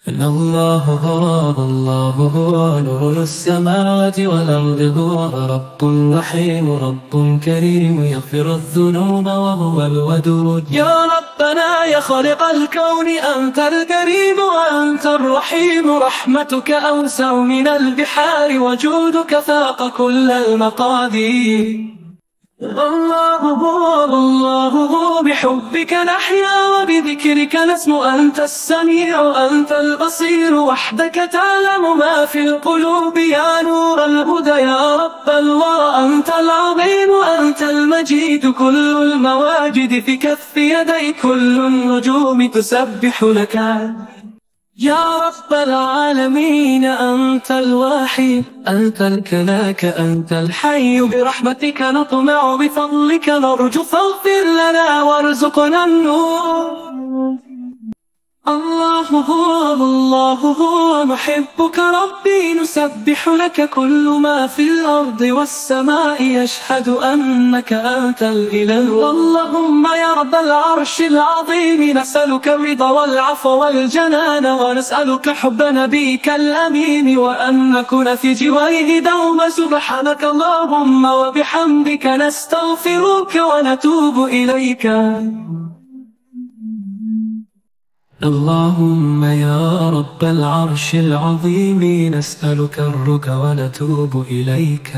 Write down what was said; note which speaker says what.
Speaker 1: إن الله هو نور السماوات والأرض، هو رب رحيم رب كريم يغفر الذنوب وهو الودود. يا ربنا يا خالق الكون، أنت الكريم وأنت الرحيم، رحمتك أوسع من البحار وجودك فاق كل المقادير. الله هو بحبك نحيا وبذكرك نسمو، أنت السميع أنت البصير وحدك تعلم ما في القلوب. يا نور الهدى يا رب الورى، أنت العظيم أنت المجيد، كل المواجد في كف يديك، كل النجوم تسبح لك. يا رب العالمين أنت الواحد أنت الكلاك أنت الحي، برحمتك نطمع بفضلك نرجو، فاغفر لنا وارزقنا النور. الله هو نحبك ربي، نسبح لك كل ما في الأرض والسماء يشهد أنك أنت الإله. اللهم يا رب العرش العظيم، نسألك الرضا والعفو والجنان، ونسألك حب نبيك الأمين، وأن نكون في جواره دوما. سبحانك اللهم وبحمدك نستغفرك ونتوب إليك. اللهم يا رب العرش العظيم، نسألك الرضا ونتوب إليك.